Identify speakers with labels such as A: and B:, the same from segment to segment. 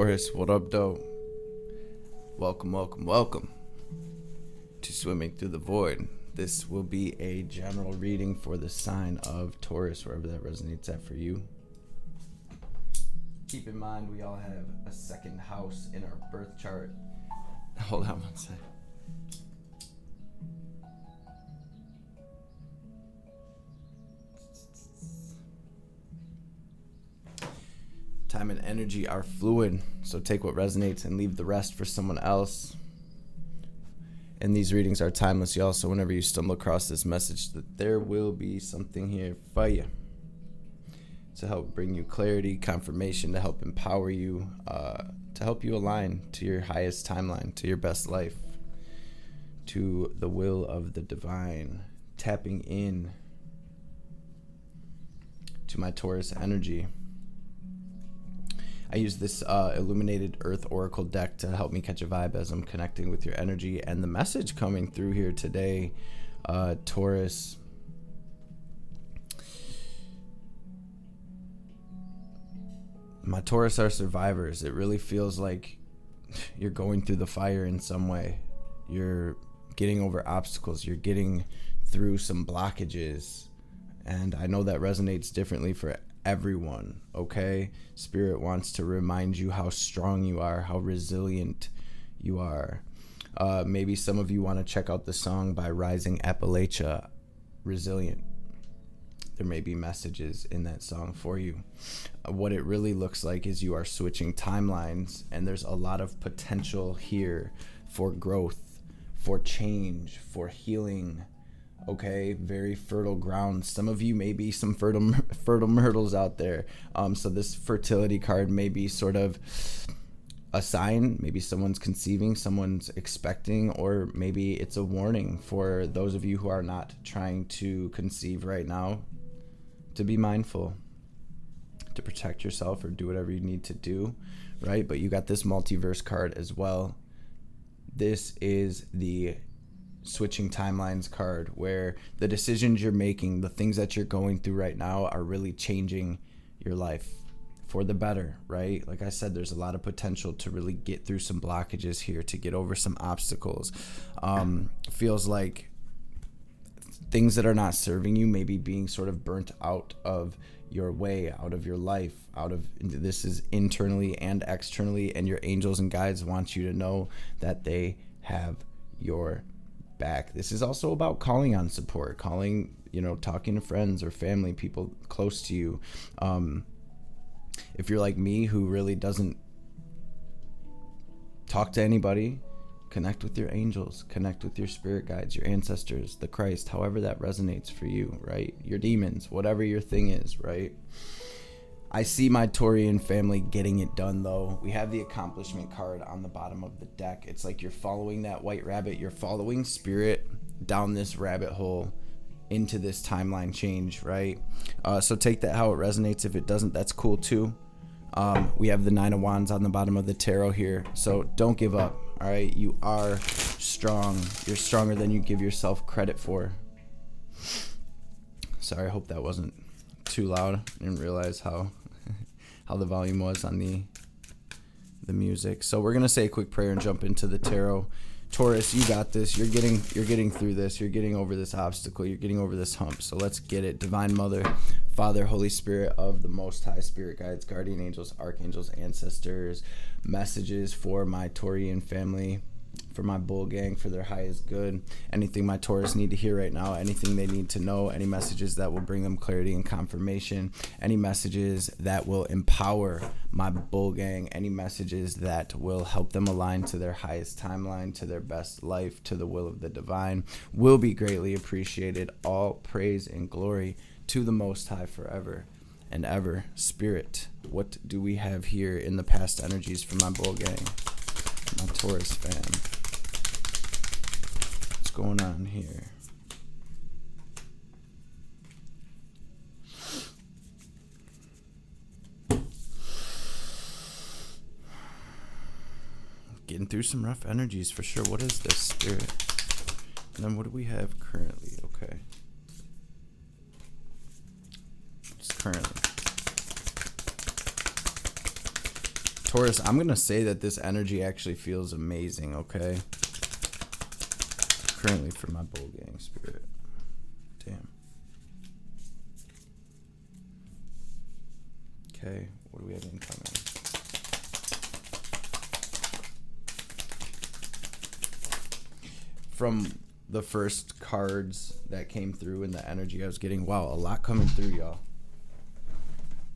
A: Taurus, what up, though? Welcome to Swimming Through the Void. This will be a general reading for the sign of Taurus, wherever that resonates at for you. Keep in mind, we all have a second house in our birth chart. Hold on one second. Time and energy are fluid, so take what resonates and leave the rest for someone else. And these readings are timeless, y'all, so whenever you stumble across this message, that there will be something here for you to help bring you clarity, confirmation, to help empower you, to help you align to your highest timeline, to your best life, to the will of the divine, tapping in to my Taurus energy. I use this illuminated earth oracle deck to help me catch a vibe as I'm connecting with your energy. And the message coming through here today, Taurus, my Taurus are survivors. It really feels like you're going through the fire in some way. You're getting over obstacles. You're getting through some blockages. And I know that resonates differently for everyone, okay? Spirit wants to remind you how strong you are, how resilient you are. Maybe some of you want to check out the song by Rising Appalachia, Resilient. There may be messages in that song for you. What it really looks like is you are switching timelines, and there's a lot of potential here for growth, for change, for healing. Okay, very fertile ground. Some of you may be some fertile myrtles out there. So this fertility card may be sort of a sign. Maybe someone's conceiving, someone's expecting, or maybe it's a warning for those of you who are not trying to conceive right now, to be mindful, to protect yourself or do whatever you need to do, right? But you got this multiverse card as well. This is the switching timelines card, where the decisions you're making, the things that you're going through right now, are really changing your life for the better, right? Like I said, there's a lot of potential to really get through some blockages here, to get over some obstacles. Feels like things that are not serving you, maybe being sort of burnt out of your way, out of your life, this is internally and externally, and your angels and guides want you to know that they have your back. This is also about calling on support, talking to friends or family, people close to you. If you're like me, who really doesn't talk to anybody, connect with your angels, connect with your spirit guides, your ancestors, the Christ, however that resonates for you, right? Your demons, whatever your thing is, right? I see my Taurian family getting it done, though. We have the accomplishment card on the bottom of the deck. It's like you're following that white rabbit. You're following spirit down this rabbit hole into this timeline change, right? So take that how it resonates. If it doesn't, that's cool too. We have the Nine of Wands on the bottom of the tarot here. So don't give up, all right? You are strong. You're stronger than you give yourself credit for. Sorry, I hope that wasn't too loud. I didn't realize how the volume was on the music. So we're gonna say a quick prayer and jump into the tarot. Taurus, you got this. You're getting through this. You're getting over this obstacle. You're getting over this hump. So let's get it. Divine Mother, Father, Holy Spirit of the Most High, spirit guides, guardian angels, archangels, ancestors, messages for my Taurian family, for my bull gang, for their highest good. Anything my Taurus need to hear right now, anything they need to know, any messages that will bring them clarity and confirmation, any messages that will empower my bull gang, any messages that will help them align to their highest timeline, to their best life, to the will of the divine, will be greatly appreciated. All praise and glory to the Most High forever and ever. Spirit, what do we have here in the past energies for my bull gang, my Taurus fam? What's going on here? Getting through some rough energies for sure. What is this, Spirit? And then what do we have currently? Okay. It's currently Taurus, I'm going to say that this energy actually feels amazing, okay? Currently for my bull gang spirit. Damn. Okay, what do we have incoming? From the first cards that came through and the energy I was getting, wow, a lot coming through, y'all.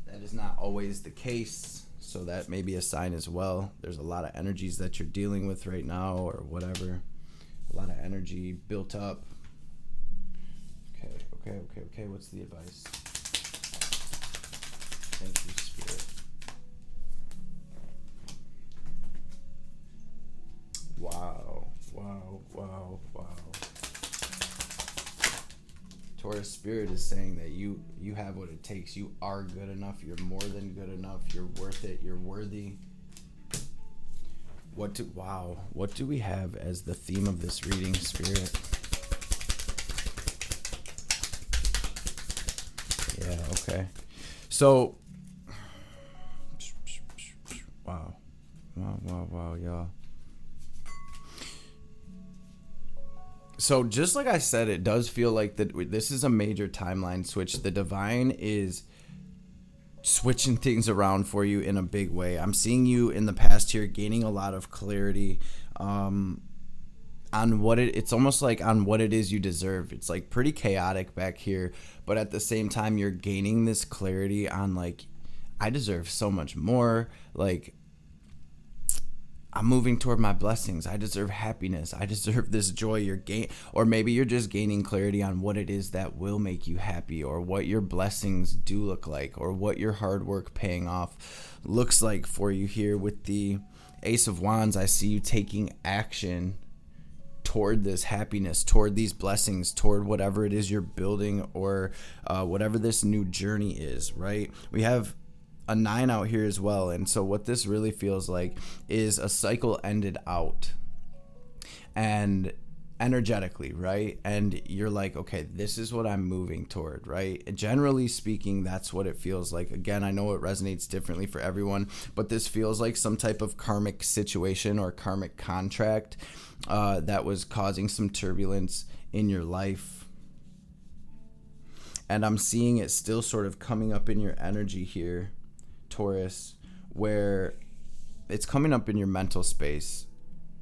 A: That is not always the case, so that may be a sign as well. There's a lot of energies that you're dealing with right now or whatever. A lot of energy built up. Okay. What's the advice? Thank you, Spirit. Wow. Taurus, Spirit is saying that you have what it takes. You are good enough. You're more than good enough. You're worth it. You're worthy. What do we have as the theme of this reading, Spirit? Yeah, okay. So, wow, y'all. So just like I said, it does feel like that this is a major timeline switch. The divine is switching things around for you in a big way. I'm seeing you in the past here gaining a lot of clarity on what it's almost like on what it is you deserve. It's like pretty chaotic back here, but at the same time you're gaining this clarity on like, I deserve so much more. Like, I'm moving toward my blessings. I deserve happiness. I deserve this joy. Or maybe you're just gaining clarity on what it is that will make you happy, or what your blessings do look like, or what your hard work paying off looks like for you here with the Ace of Wands. I see you taking action toward this happiness, toward these blessings, toward whatever it is you're building, or whatever this new journey is, right? We have a 9 out here as well. And so what this really feels like is a cycle ended out, and energetically, right? And you're like, okay, this is what I'm moving toward, right? And generally speaking, that's what it feels like. Again, I know it resonates differently for everyone, but this feels like some type of karmic situation or karmic contract that was causing some turbulence in your life. And I'm seeing it still sort of coming up in your energy here, Taurus, where it's coming up in your mental space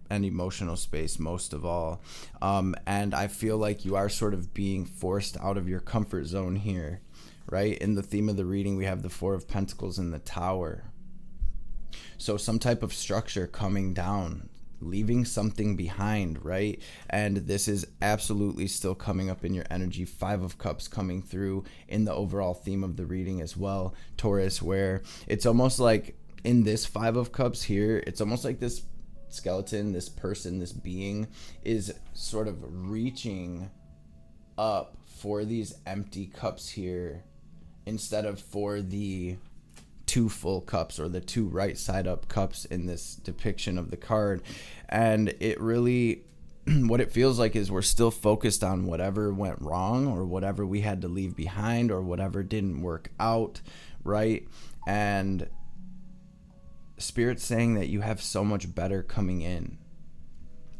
A: and emotional space most of all. And I feel like you are sort of being forced out of your comfort zone here, right? In the theme of the reading, we have the 4 of Pentacles in the Tower. So some type of structure coming down, leaving something behind, right? And this is absolutely still coming up in your energy. 5 of Cups coming through in the overall theme of the reading as well, Taurus, where it's almost like in this 5 of Cups here, it's almost like this skeleton, this person, this being is sort of reaching up for these empty cups here instead of for the 2 full cups or the 2 right side up cups in this depiction of the card. And it really, what it feels like is we're still focused on whatever went wrong, or whatever we had to leave behind, or whatever didn't work out, right? And Spirit's saying that you have so much better coming in,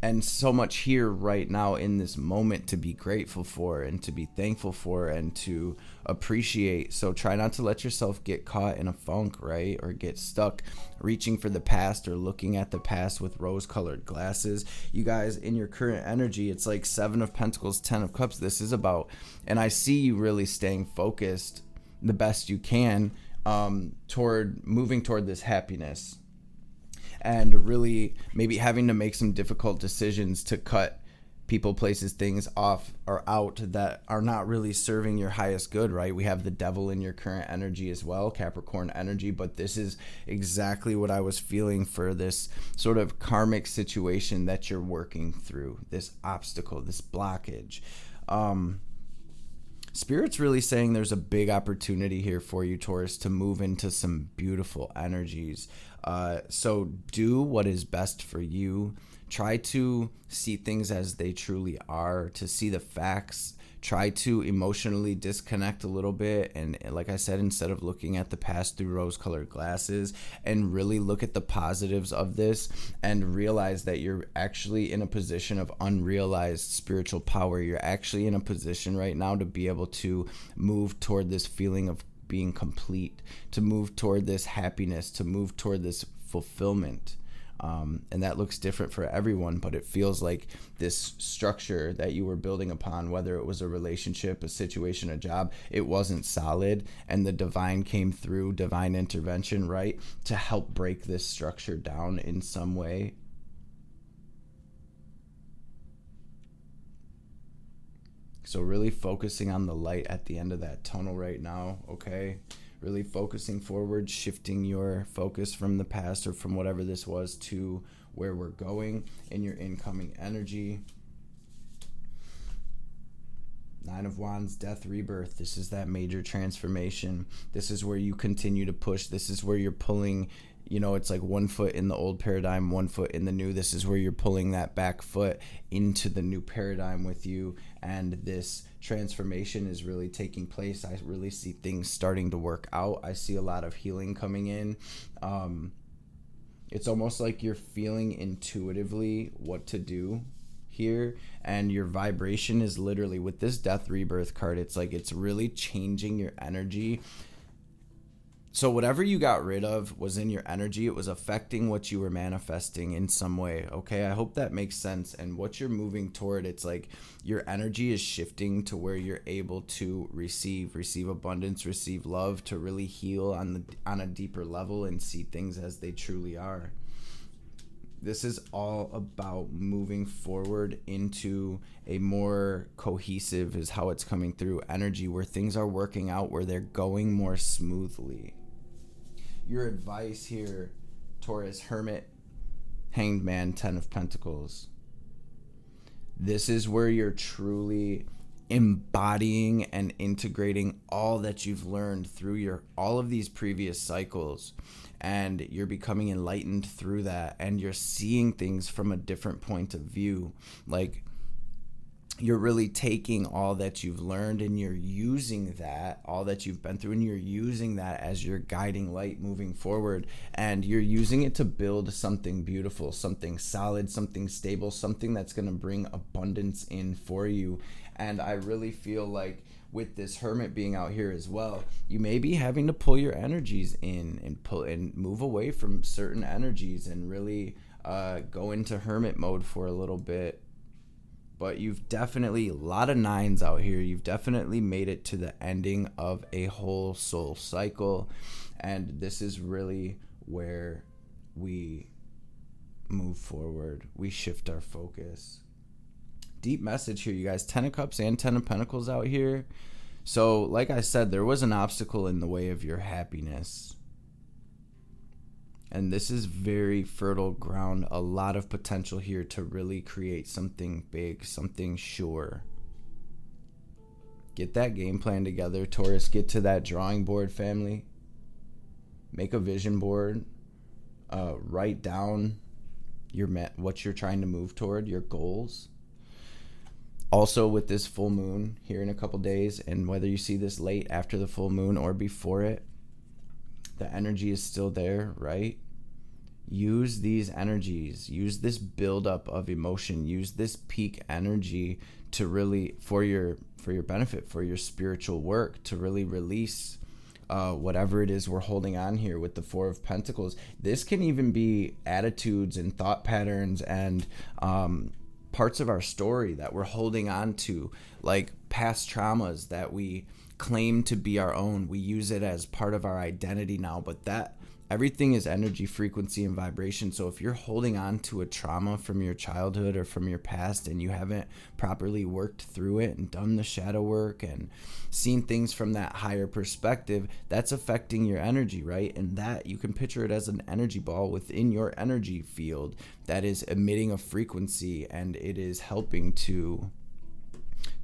A: and so much here right now in this moment to be grateful for and to be thankful for and to appreciate. So try not to let yourself get caught in a funk, right? Or get stuck reaching for the past or looking at the past with rose-colored glasses. You guys, in your current energy, it's like 7 of Pentacles, 10 of Cups. This is about, and I see you really staying focused the best you can toward moving toward this happiness, and really maybe having to make some difficult decisions to cut people, places, things off or out that are not really serving your highest good, right? We have the Devil in your current energy as well, Capricorn energy, but this is exactly what I was feeling for this sort of karmic situation that you're working through, this obstacle, this blockage. Spirit's really saying there's a big opportunity here for you, Taurus, to move into some beautiful energies. So do what is best for you. Try to see things as they truly are, to see the facts. try to emotionally disconnect a little bit. And like I said, instead of looking at the past through rose-colored glasses, and really look at the positives of this and realize that you're actually in a position of unrealized spiritual power. You're actually in a position right now to be able to move toward this feeling of being complete, to move toward this happiness, to move toward this fulfillment. And that looks different for everyone, but it feels like this structure that you were building upon, whether it was a relationship, a situation, a job, it wasn't solid, and the divine came through, divine intervention, right, to help break this structure down in some way. So really focusing on the light at the end of that tunnel right now, okay? Really focusing forward, shifting your focus from the past or from whatever this was to where we're going in your incoming energy. 9 of Wands, death, rebirth. This is that major transformation. This is where you continue to push. This is where you're pulling, it's like 1 foot in the old paradigm, 1 foot in the new. This is where you're pulling that back foot into the new paradigm with you. And this transformation is really taking place. I really see things starting to work out. I see a lot of healing coming in. It's almost like you're feeling intuitively what to do here, and your vibration is literally, with this death rebirth card, it's like it's really changing your energy. So whatever you got rid of was in your energy. It was affecting what you were manifesting in some way. Okay, I hope that makes sense. And what you're moving toward, it's like your energy is shifting to where you're able to receive abundance, receive love, to really heal on a deeper level and see things as they truly are. This is all about moving forward into a more cohesive, is how it's coming through, energy where things are working out, where they're going more smoothly. Your advice here, Taurus, Hermit, Hanged Man, 10 of Pentacles. This is where you're truly embodying and integrating all that you've learned through all of these previous cycles, and you're becoming enlightened through that, and you're seeing things from a different point of view. Like, you're really taking all that you've learned and you're using that, all that you've been through, and you're using that as your guiding light moving forward. And you're using it to build something beautiful, something solid, something stable, something that's going to bring abundance in for you. And I really feel like with this Hermit being out here as well, you may be having to pull your energies in and move away from certain energies and really go into Hermit mode for a little bit. But you've definitely, a lot of 9s out here, you've definitely made it to the ending of a whole soul cycle. And this is really where we move forward. We shift our focus. Deep message here, you guys. 10 of Cups and 10 of Pentacles out here. So, like I said, there was an obstacle in the way of your happiness. And this is very fertile ground, a lot of potential here to really create something big, something sure. Get that game plan together, Taurus. Get to that drawing board, family. Make a vision board. Write down what you're trying to move toward, your goals. Also, with this full moon here in a couple days, and whether you see this late after the full moon or before it, the energy is still there, right? Use these energies, use this buildup of emotion, use this peak energy to really, for your benefit, for your spiritual work, to really release whatever it is we're holding on here with the 4 of Pentacles. This can even be attitudes and thought patterns and parts of our story that we're holding on to, like past traumas that we claim to be our own. We use it as part of our identity now, but that everything is energy, frequency, and vibration. So if you're holding on to a trauma from your childhood or from your past and you haven't properly worked through it and done the shadow work and seen things from that higher perspective, that's affecting your energy, right? And that, you can picture it as an energy ball within your energy field that is emitting a frequency, and it is helping to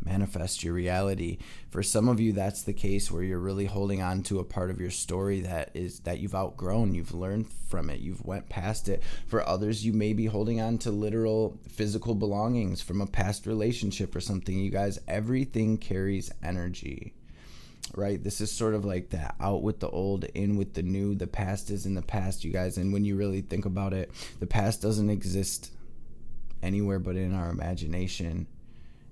A: manifest your reality. For some of you, that's the case where you're really holding on to a part of your story that you've outgrown. You've learned from it. You've went past it. For others, you may be holding on to literal physical belongings from a past relationship or something. You guys, everything carries energy, right? This is sort of like that out with the old, in with the new. The past is in the past, you guys. And when you really think about it, the past doesn't exist anywhere but in our imagination.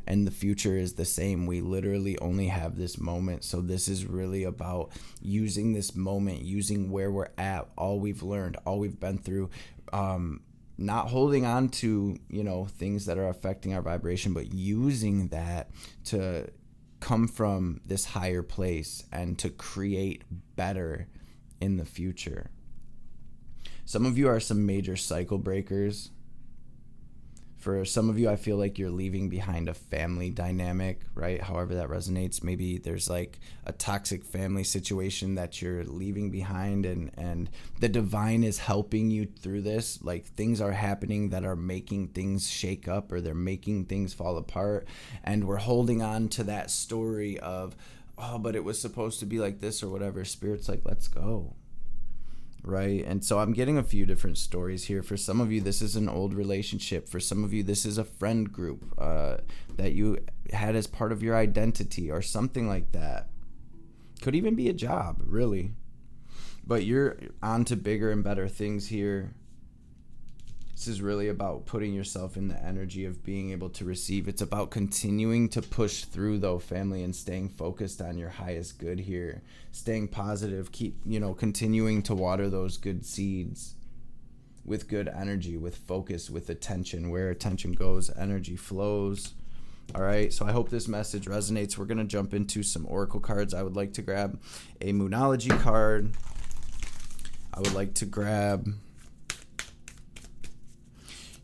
A: And the future is the same. We literally only have this moment. So this is really about using this moment, using where we're at, all we've learned, all we've been through, not holding on to, things that are affecting our vibration, but using that to come from this higher place and to create better in the future. Some of you are some major cycle breakers. For some of you, I feel like you're leaving behind a family dynamic, right? However that resonates. Maybe there's like a toxic family situation that you're leaving behind, and the divine is helping you through this. Like, things are happening that are making things shake up, or they're making things fall apart. And we're holding on to that story of, oh, but it was supposed to be like this or whatever. Spirit's like, let's go. Right? And so I'm getting a few different stories here. For some of you, this is an old relationship. For some of you, this is a friend group that you had as part of your identity or something like that. Could even be a job, really. But you're on to bigger and better things here. This is really about putting yourself in the energy of being able to receive. It's about continuing to push through, though, family, and staying focused on your highest good here. Staying positive, keep, continuing to water those good seeds with good energy, with focus, with attention. Where attention goes, energy flows. All right, so I hope this message resonates. We're going to jump into some oracle cards. I would like to grab a Moonology card. I would like to grab...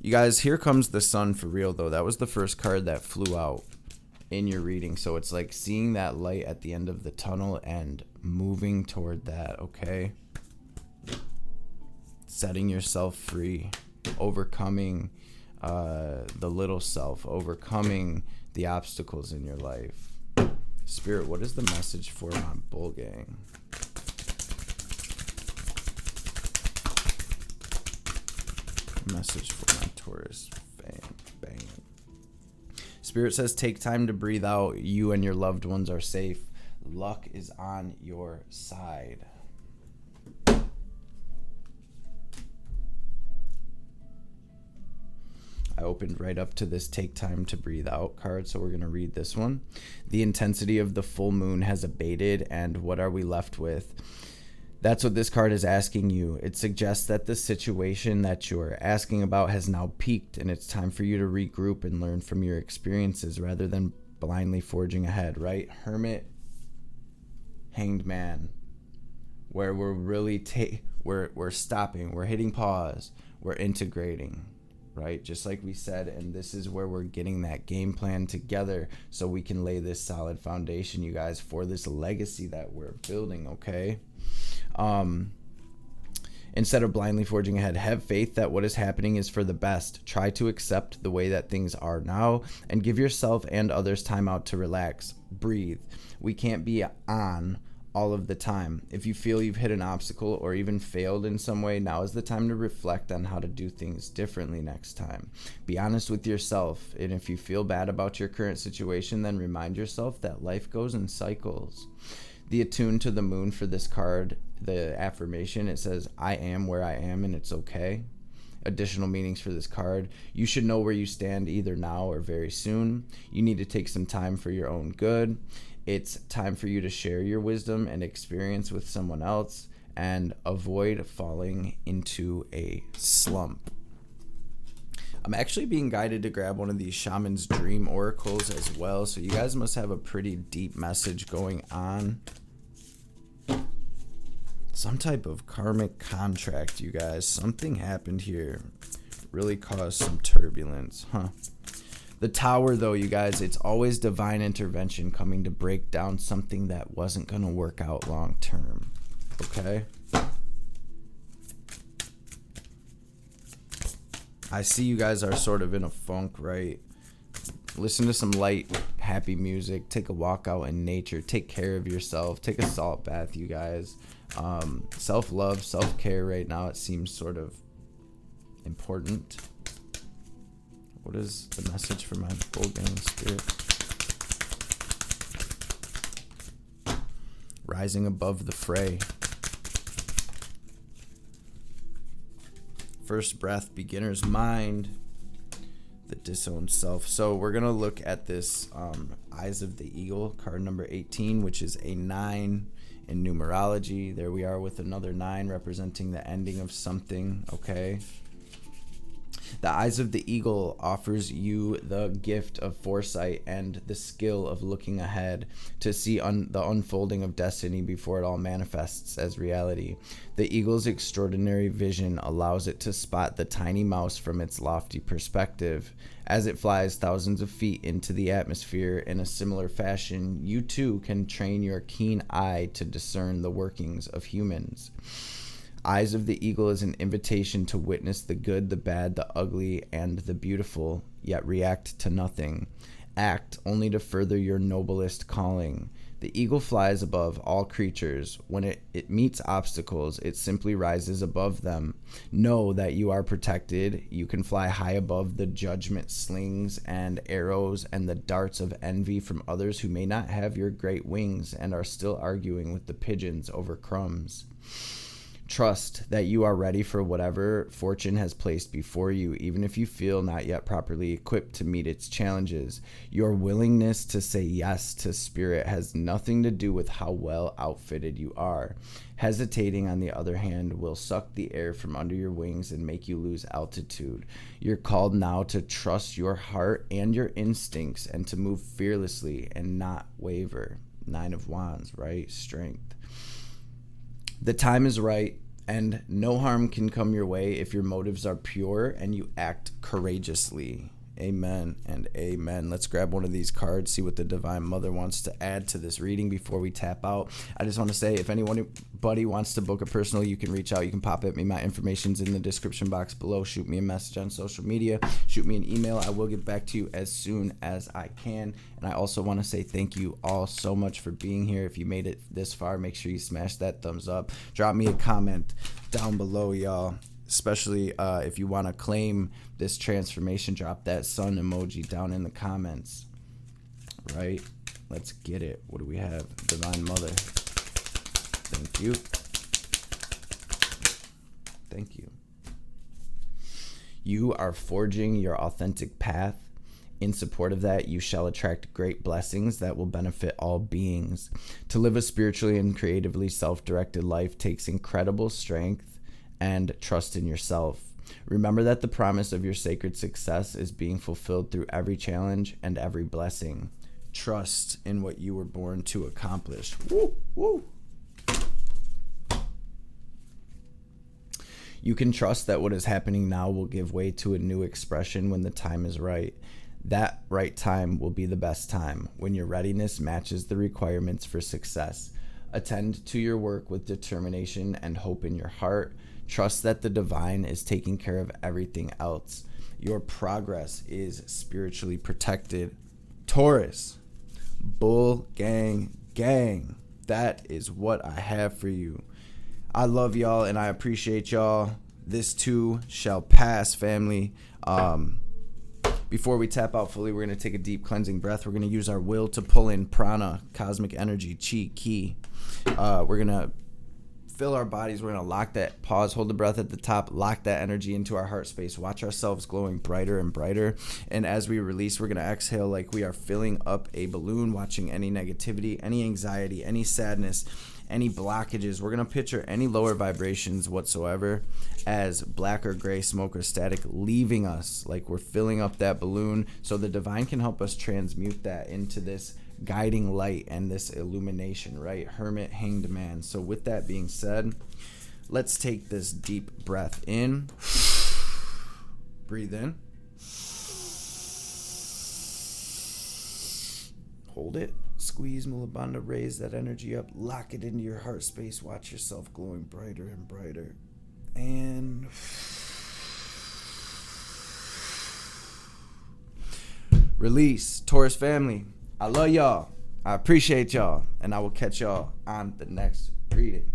A: You guys, here comes the sun for real, though. That was the first card that flew out in your reading. So it's like seeing that light at the end of the tunnel and moving toward that, okay? Setting yourself free, overcoming the little self, overcoming the obstacles in your life. Spirit, what is the message for my bull gang? Message for my Taurus bang. Spirit says, take time to breathe out. You and your loved ones are safe. Luck is on your side. I opened right up to this take time to breathe out card, so we're going to read this one. The intensity of the full moon has abated, and what are we left with? That's what this card is asking you. It suggests that the situation that you're asking about has now peaked, and it's time for you to regroup and learn from your experiences rather than blindly forging ahead, right? Hermit, Hanged Man, where we're really we're stopping, we're hitting pause, we're integrating, right? Just like we said, and this is where we're getting that game plan together so we can lay this solid foundation, you guys, for this legacy that we're building, okay? Instead of blindly forging ahead, have faith that what is happening is for the best. Try to accept the way that things are now and give yourself and others time out to relax, breathe. We can't be on all of the time. If you feel you've hit an obstacle or even failed in some way, now is the time to reflect on how to do things differently next time. Be honest with yourself, and if you feel bad about your current situation, then remind yourself that life goes in cycles. The attune to the moon for this card, the affirmation, it says, I am where I am and it's okay. Additional meanings for this card. You should know where you stand either now or very soon. You need to take some time for your own good. It's time for you to share your wisdom and experience with someone else and avoid falling into a slump. I'm actually being guided to grab one of these Shaman's Dream Oracles as well. So you guys must have a pretty deep message going on. Some type of karmic contract, you guys. Something happened here. Really caused some turbulence, huh? The Tower, though, you guys, it's always divine intervention coming to break down something that wasn't going to work out long term. Okay? I see you guys are sort of in a funk, right? Listen to some light, happy music, take a walk out in nature, take care of yourself, take a salt bath, you guys. Self-love, self-care right now, it seems sort of important. What is the message for my bull gang spirit? Rising above the fray. First breath, beginner's mind, the disowned self. So we're going to look at this Eyes of the Eagle, card number 18, which is a 9 in numerology. There we are with another 9 representing the ending of something, okay? The Eyes of the Eagle offers you the gift of foresight and the skill of looking ahead to see the unfolding of destiny before it all manifests as reality. The eagle's extraordinary vision allows it to spot the tiny mouse from its lofty perspective. As it flies thousands of feet into the atmosphere in a similar fashion, you too can train your keen eye to discern the workings of humans. Eyes of the Eagle is an invitation to witness the good, the bad, the ugly, and the beautiful, yet react to nothing. Act only to further your noblest calling. The eagle flies above all creatures. When it meets obstacles, it simply rises above them. Know that you are protected. You can fly high above the judgment slings and arrows and the darts of envy from others who may not have your great wings and are still arguing with the pigeons over crumbs. Trust that you are ready for whatever fortune has placed before you, even if you feel not yet properly equipped to meet its challenges. Your willingness to say yes to spirit has nothing to do with how well outfitted you are. Hesitating, on the other hand, will suck the air from under your wings and make you lose altitude. You're called now to trust your heart and your instincts and to move fearlessly and not waver. 9 of Wands, right? Strength. The time is right, and no harm can come your way if your motives are pure and you act courageously. Amen and amen. Let's grab one of these cards, see what the Divine Mother wants to add to this reading before we tap out. I just want to say, if anybody wants to book a personal, you can reach out. You can pop at me. My information's in the description box below. Shoot me a message on social media. Shoot me an email. I will get back to you as soon as I can. And I also want to say thank you all so much for being here. If you made it this far, make sure you smash that thumbs up. Drop me a comment down below, y'all. Especially if you want to claim this transformation, drop that sun emoji down in the comments. Right? Let's get it. What do we have? Divine Mother. Thank you. Thank you. You are forging your authentic path. In support of that, you shall attract great blessings that will benefit all beings. To live a spiritually and creatively self-directed life takes incredible strength and trust in yourself. Remember that the promise of your sacred success is being fulfilled through every challenge and every blessing. Trust in what you were born to accomplish. Woo, woo. You can trust that what is happening now will give way to a new expression when the time is right. That right time will be the best time, when your readiness matches the requirements for success. Attend to your work with determination and hope in your heart. Trust that the divine is taking care of everything else. Your progress is spiritually protected. Taurus, bull gang, gang. That is what I have for you. I love y'all and I appreciate y'all. This too shall pass, family. Before we tap out fully, we're going to take a deep cleansing breath. We're going to use our will to pull in prana, cosmic energy, chi, ki. We're going to fill our bodies. We're going to lock that, pause, hold the breath at the top, lock that energy into our heart space. Watch ourselves glowing brighter and brighter. And as we release, we're going to exhale like we are filling up a balloon, watching any negativity, any anxiety, any sadness, any blockages. We're going to picture any lower vibrations whatsoever as black or gray smoke or static leaving us, like we're filling up that balloon, so the divine can help us transmute that into this guiding light and this illumination, right? Hermit, hanged man. So with that being said, let's take this deep breath in. Breathe in. Hold it. Squeeze Mulabandha, raise that energy up, lock it into your heart space, watch yourself glowing brighter and brighter. And release. Taurus family, I love y'all. I appreciate y'all. And I will catch y'all on the next reading.